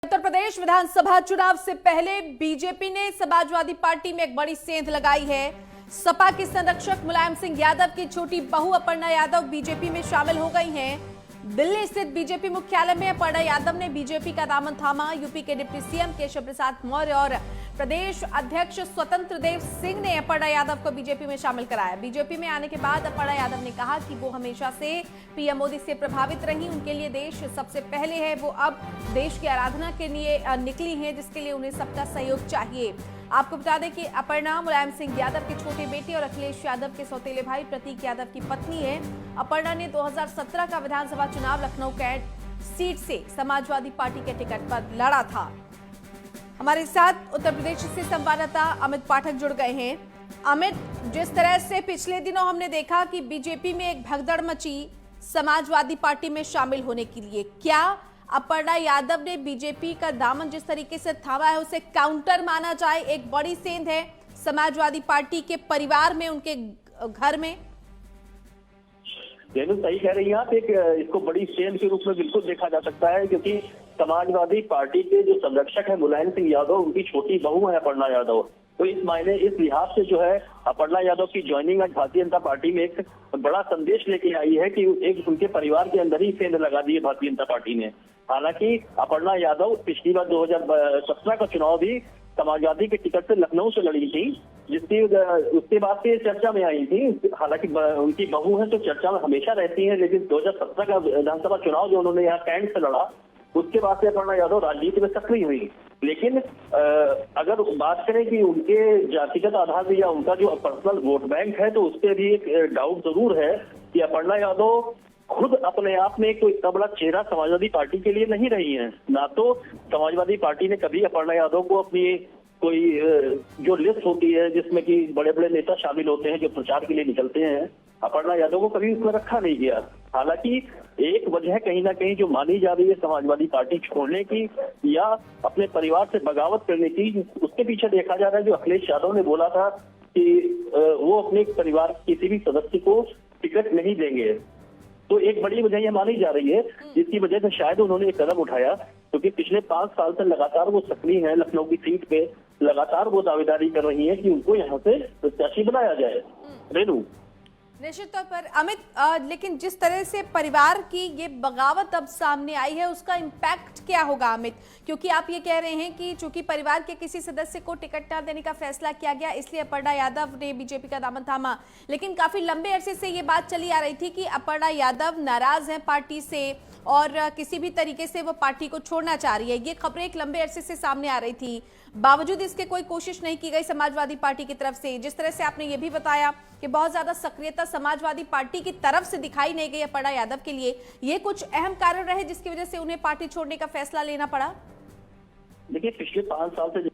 उत्तर प्रदेश विधानसभा चुनाव से पहले बीजेपी ने समाजवादी पार्टी में एक बड़ी सेंध लगाई है। सपा के संरक्षक मुलायम सिंह यादव की छोटी बहू अपर्णा यादव बीजेपी में शामिल हो गई हैं। दिल्ली स्थित बीजेपी मुख्यालय में अपर्णा यादव ने बीजेपी का दामन थामा। यूपी के डिप्टी सीएम केशव प्रसाद मौर्य और प्रदेश अध्यक्ष स्वतंत्र देव सिंह ने अपर्णा यादव को बीजेपी में शामिल कराया। बीजेपी में आने के बाद अपर्णा यादव ने कहा कि वो हमेशा से पीएम मोदी से प्रभावित रही। उनके लिए देश सबसे पहले है। वो अब देश की आराधना के लिए निकली हैं, जिसके लिए उन्हें सबका सहयोग चाहिए। आपको बता दें कि अपर्णा मुलायम सिंह यादव की छोटी बेटी और अखिलेश यादव के सौतेले भाई प्रतीक यादव की पत्नी है। अपर्णा ने 2017 का विधानसभा चुनाव लखनऊ कैंट सीट से समाजवादी पार्टी के टिकट पर लड़ा था। हमारे साथ उत्तर प्रदेश से संवाददाता अमित पाठक जुड़ गए हैं। अमित, जिस तरह से पिछले दिनों हमने देखा कि बीजेपी में एक भगदड़ मची समाजवादी पार्टी में शामिल होने के लिए, क्या अपर्णा यादव ने बीजेपी का दामन जिस तरीके से थामा है उसे काउंटर माना जाए? एक बड़ी सेंध है समाजवादी पार्टी के परिवार में, उनके घर में। रेणु, सही कह रही हैं आप। एक इसको बड़ी सेंध के रूप में बिल्कुल देखा जा सकता है, क्योंकि समाजवादी पार्टी के जो संरक्षक है मुलायम सिंह यादव, उनकी छोटी बहू है अपर्णा यादव। तो इस मायने इस लिहाज से जो है अपर्णा यादव की ज्वाइनिंग आज भारतीय जनता पार्टी में एक बड़ा संदेश लेके आई है कि एक उनके परिवार के अंदर ही सेंध लगा दी है भारतीय जनता पार्टी ने। हालांकि अपर्णा यादव पिछली बार 2017 का चुनाव भी समाजवादी के टिकट से लखनऊ से लड़ी थी, जिसकी उसके बाद से चर्चा में आई थी। हालांकि उनकी बहू है तो चर्चा में हमेशा रहती है, लेकिन 2017 का विधानसभा चुनाव जो उन्होंने यहाँ कैंट से लड़ा, उसके बाद से अपर्णा यादव राजनीति में सक्रिय हुई। लेकिन अगर बात करें कि उनके जातिगत आधार पर या उनका जो पर्सनल वोट बैंक है, तो उस पर भी एक डाउट जरूर है कि अपर्णा यादव खुद अपने आप में कोई इतना बड़ा चेहरा समाजवादी पार्टी के लिए नहीं रही है। ना तो समाजवादी पार्टी ने कभी अपर्णा यादव को अपनी कोई जो लिस्ट होती है जिसमें कि बड़े बड़े नेता शामिल होते हैं जो प्रचार के लिए निकलते हैं, अपर्णा यादव को कभी उसमें रखा नहीं गया। हालांकि एक वजह कहीं ना कहीं जो मानी जा रही है समाजवादी पार्टी छोड़ने की या अपने परिवार से बगावत करने की, उसके पीछे देखा जा रहा है जो अखिलेश यादव ने बोला था कि वो अपने परिवार के किसी भी सदस्य को टिकट नहीं देंगे। तो एक बड़ी वजह यह मानी जा रही है, जिसकी वजह से शायद उन्होंने एक कदम उठाया, क्योंकि पिछले 5 साल से लगातार वो सक्रिय है लखनऊ की सीट पे। लगातार वो दावेदारी कर रही है कि उनको यहाँ से प्रत्याशी बनाया जाए। रेणु, निश्चित तौर पर अमित, लेकिन जिस तरह से परिवार की ये बगावत अब सामने आई है, उसका इम्पैक्ट क्या होगा अमित? क्योंकि आप ये कह रहे हैं कि चूंकि परिवार के किसी सदस्य को टिकट न देने का फैसला किया गया, इसलिए अपर्णा यादव ने बीजेपी का दामन थामा। लेकिन काफी लंबे अरसे से ये बात चली आ रही थी कि अपर्णा यादव नाराज है पार्टी से और किसी भी तरीके से वो पार्टी को छोड़ना चाह रही है। ये खबरें एक लंबे अरसे से सामने आ रही थी, बावजूद इसके कोई कोशिश नहीं की गई समाजवादी पार्टी की तरफ से। जिस तरह से आपने ये भी बताया कि बहुत ज्यादा सक्रियता समाजवादी पार्टी की तरफ से दिखाई नहीं गई अपर्णा यादव के लिए, ये कुछ अहम कारण रहे जिसकी वजह से उन्हें पार्टी छोड़ने का फैसला लेना पड़ा। देखिए, पिछले 5 साल से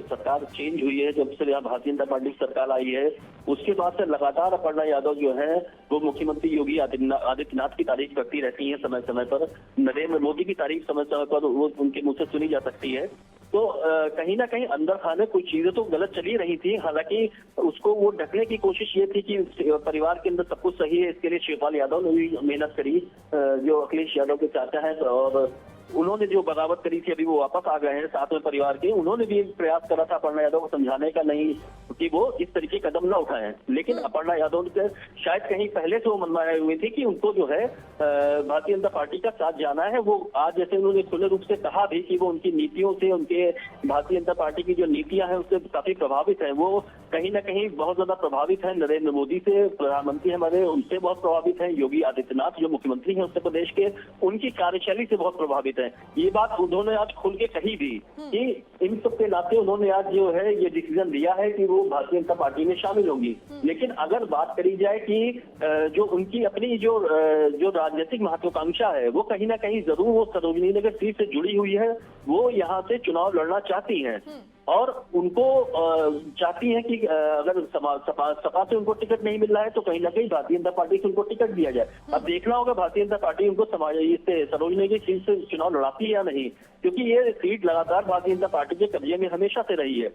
सरकार चेंज हुई है, जब से यहाँ भारतीय जनता पार्टी की सरकार आई है, उसके बाद से लगातार अपर्णा यादव जो है वो मुख्यमंत्री योगी आदित्यनाथ की तारीफ करती रहती है समय समय पर। नरेंद्र मोदी की तारीफ समय समय पर वो उनके मुंह से सुनी जा सकती है। तो कहीं ना कहीं अंदर खाने कुछ चीजें तो गलत चली रही थी। हालांकि उसको वो ढकने की कोशिश ये थी कि परिवार के अंदर सब कुछ सही है। इसके लिए शिवपाल यादव ने भी मेहनत करी, जो अखिलेश यादव के चाचा है, और उन्होंने जो बगावत करी थी, अभी वो वापस आ गए हैं साथ में परिवार के। उन्होंने भी एक प्रयास करा था अपर्णा यादव को समझाने का, नहीं कि वो इस तरीके कदम न उठाएं। लेकिन अपर्णा यादव ने शायद कहीं पहले से वो मनमानी हुई थी कि उनको जो है भारतीय जनता पार्टी का साथ जाना है। वो आज जैसे उन्होंने खुले रूप से कहा भी कि वो उनकी नीतियों से, उनके भारतीय जनता पार्टी की जो नीतियां हैं उससे काफी प्रभावित है। वो कहीं ना कहीं बहुत ज्यादा प्रभावित है नरेंद्र मोदी से, प्रधानमंत्री हमारे उनसे बहुत प्रभावित है। योगी आदित्यनाथ जो मुख्यमंत्री हैं उत्तर प्रदेश के, उनकी कार्यशैली से बहुत प्रभावित है। ये बात उन्होंने आज खुल के कही भी कि इन सब के नाते उन्होंने आज जो है ये डिसीजन लिया है कि वो भारतीय जनता पार्टी में शामिल होंगी। लेकिन अगर बात करी जाए कि जो उनकी अपनी जो राजनीतिक महत्वाकांक्षा है, वो कहीं ना कहीं जरूर वो सरोजनी नगर सीट से जुड़ी हुई है। वो यहाँ से चुनाव लड़ना चाहती हैं और उनको चाहती हैं कि अगर सपा से उनको टिकट नहीं मिल रहा है तो कहीं ना कहीं भारतीय जनता पार्टी से उनको टिकट दिया जाए। अब देखना होगा भारतीय जनता पार्टी उनको इससे सरोजनी की सीट से चुनाव लड़ाती है या नहीं, क्योंकि ये सीट लगातार भारतीय जनता पार्टी के कब्जे में हमेशा से रही है।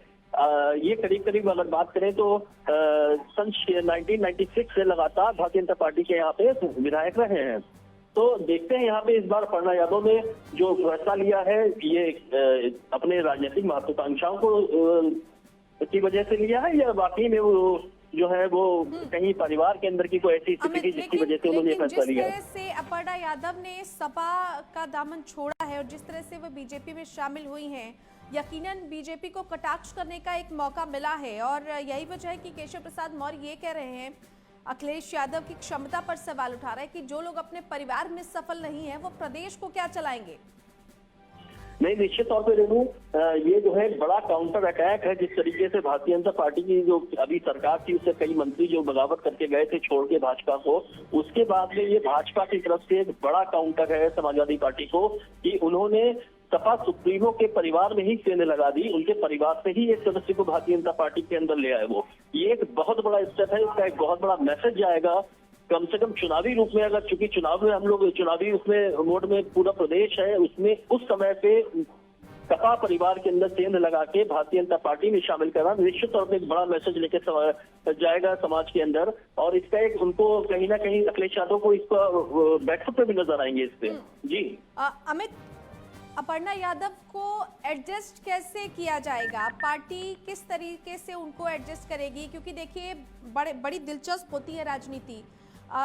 ये करीब करीब अगर बात करें तो सन 1996 से लगातार भारतीय जनता पार्टी के यहाँ पे विधायक रहे हैं। तो देखते हैं यहाँ पे इस बार अपर्णा यादव ने जो फैसला लिया है ये अपने राजनीतिक महत्वाकांक्षाओं को की वजह से लिया है या वाकई में वो जो है वो कहीं परिवार के अंदर की कोई ऐसी स्थिति थी जिसकी वजह से उन्होंने फैसला लिया है। जिस तरह से अपर्णा यादव ने सपा का दामन छोड़ा है और जिस तरह से वो बीजेपी में शामिल हुई हैं, यकीनन बीजेपी को कटाक्ष करने का एक मौका मिला है और यही वजह है कि केशव प्रसाद मौर्य ये कह रहे हैं, अखिलेश यादव की क्षमता पर सवाल उठा रहे हैं कि जो लोग अपने परिवार में सफल नहीं है वो प्रदेश को क्या चलाएंगे। नहीं, निश्चित तौर पे रेणु, ये जो है बड़ा काउंटर अटैक है। जिस तरीके से भारतीय जनता पार्टी की जो अभी सरकार थी उससे कई मंत्री जो बगावत करके गए थे छोड़ के भाजपा को, उसके बाद में ये भाजपा की तरफ से एक बड़ा काउंटर है समाजवादी पार्टी को कि उन्होंने सपा सुप्रीमो के परिवार में ही सेंध लगा दी, उनके परिवार से ही एक सदस्य को भारतीय जनता पार्टी के अंदर ले आए। वो ये एक बहुत बड़ा स्टेप है, इसका एक बहुत बड़ा मैसेज जाएगा कम से कम चुनावी रूप में। अगर चूंकि चुनाव में हम लोग चुनावी उसमें मोड में पूरा प्रदेश है, उसमें उस समय पे सपा परिवार के अंदर सेंध लगा के भारतीय जनता पार्टी में शामिल करना निश्चित तौर पर एक बड़ा मैसेज लेके जाएगा समाज के अंदर। और इसका एक उनको कहीं ना कहीं अखिलेश यादव को इसका बैकफुट पे भी नजर आएंगे इस पे। जी अमित, अपर्णा यादव को एडजस्ट कैसे किया जाएगा? पार्टी किस तरीके से उनको एडजस्ट करेगी? क्योंकि देखिए बड़ी दिलचस्प होती है राजनीति।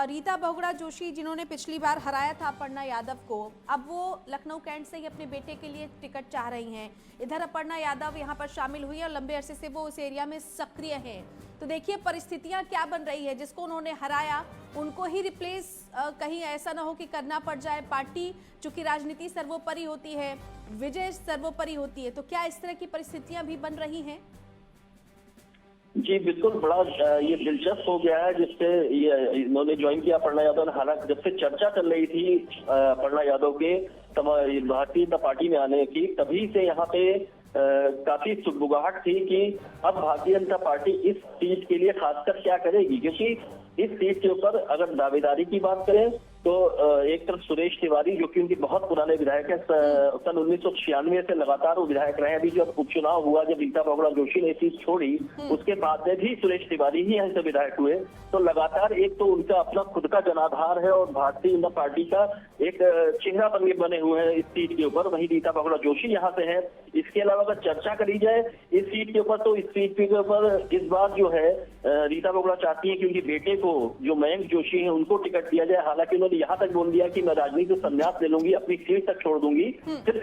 रीता बहुगुणा जोशी जिन्होंने पिछली बार हराया था अपर्णा यादव को, अब वो लखनऊ कैंट से ही अपने बेटे के लिए टिकट चाह रही हैं। इधर अपर्णा यादव यहाँ पर शामिल हुई है और लंबे अरसे से वो उस एरिया में सक्रिय हैं। तो देखिए परिस्थितियां क्या बन रही है, जिसको उन्होंने हराया उनको ही रिप्लेस कहीं ऐसा ना हो कि करना पड़ जाए। पार्टी चूंकि राजनीति सर्वोपरि होती है, विजय सर्वोपरि होती है, तो क्या इस तरह की परिस्थितियां भी बन रही हैं? जी बिल्कुल, बड़ा ये दिलचस्प हो गया है जिससे ये इन्होंने ज्वाइन किया अपर्णा यादव ने। हालांकि जब से चर्चा चल रही थी अपर्णा यादव के भारतीय जनता पार्टी में आने की, तभी से यहाँ पे काफी सुगबुगाहट थी कि अब भारतीय जनता पार्टी इस सीट के लिए खासकर क्या करेगी। क्योंकि इस सीट के ऊपर अगर दावेदारी की बात करें तो एक तरफ सुरेश तिवारी जो कि उनके बहुत पुराने विधायक है, सन 1996 से लगातार वो विधायक रहे। अभी जब उपचुनाव हुआ, जब रीता बहुगुणा जोशी ने सीट छोड़ी, उसके बाद में भी सुरेश तिवारी ही यहाँ से विधायक हुए। तो लगातार एक तो उनका अपना खुद का जनाधार है और भारतीय जनता पार्टी का एक चेहरा बने हुए हैं इस सीट के ऊपर। वहीं रीता बहुगुणा जोशी यहाँ से है। इसके अलावा अगर चर्चा करी जाए इस सीट के ऊपर, तो इस सीट के ऊपर इस बार जो है रीता बहुगुणा चाहती है कि उनके बेटे को जो मयंक जोशी है उनको टिकट दिया जाए। हालांकि उन्होंने यहाँ तक बोल दिया कि मैं राजनीति से संन्यास ले लूंगी, अपनी सीट तक छोड़ दूंगी, सिर्फ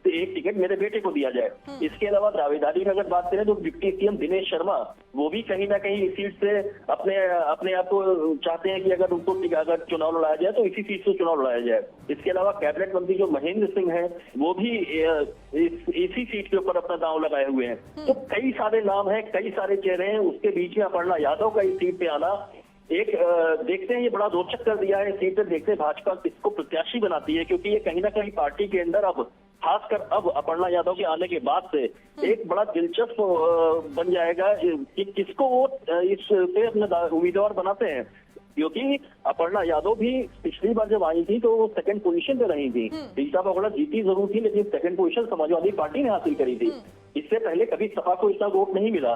एक टिकट मेरे बेटे को दिया जाए। इसके अलावा दावेदारी में अगर बात करें तो डिप्टी सीएम दिनेश शर्मा वो भी कहीं ना कहीं इस सीट से अपने आप को चाहते हैं कि अगर उनको अगर चुनाव लड़ाया जाए तो इसी सीट से चुनाव लड़ाया जाए। इसके अलावा कैबिनेट मंत्री जो महेंद्र सिंह हैं वो भी इसी सीट के ऊपर अपना दांव लगाए हुए हैं। तो कई सारे नाम हैं, कई सारे चेहरे हैं, उसके बीच में अपर्णा यादव का इस सीट पे आना एक देखते हैं, ये बड़ा रोचक कर दिया है। सीट पे देखते हैं भाजपा किसको प्रत्याशी बनाती है, क्योंकि ये कहीं ना कहीं पार्टी के अंदर अब खासकर अब अपर्णा यादव के आने के बाद से एक बड़ा दिलचस्प बन जाएगा कि किसको वो इस पे अपना उम्मीदवार बनाते हैं। क्योंकि अपर्णा यादव भी पिछली बार जब आई थी तो वो सेकंड पोजीशन पे रही थी। रीता बहुगुणा जीती जरूर थी लेकिन सेकंड पोजीशन समाजवादी पार्टी ने हासिल करी थी। इससे पहले कभी सपा को इतना वोट नहीं मिला।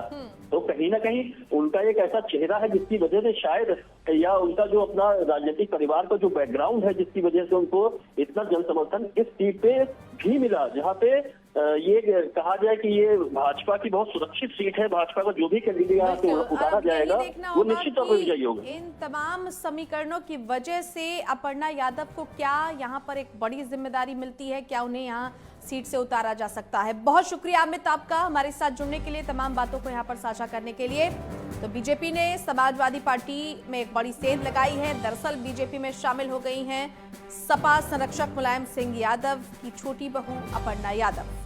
तो कहीं ना कहीं उनका एक ऐसा चेहरा है जिसकी वजह से शायद, या उनका जो अपना राजनीतिक परिवार का जो बैकग्राउंड है जिसकी वजह से उनको इतना जन समर्थन इस सीट पे भी मिला, जहाँ पे ये कहा जाए कि ये भाजपा की बहुत सुरक्षित सीट है। भाजपा का जो भी कैंडिडेट उतारा जाएगा वो निश्चित तौर पर विजयी होगा। इन तमाम समीकरणों की वजह से अपर्णा यादव को क्या यहाँ पर एक बड़ी जिम्मेदारी मिलती है, क्या उन्हें यहाँ सीट से उतारा जा सकता है? बहुत शुक्रिया अमित आपका हमारे साथ जुड़ने के लिए, तमाम बातों को यहाँ पर साझा करने के लिए। तो बीजेपी ने समाजवादी पार्टी में एक बड़ी सेंध लगाई है। दरअसल बीजेपी में शामिल हो गई हैं सपा संरक्षक मुलायम सिंह यादव की छोटी बहू अपर्णा यादव।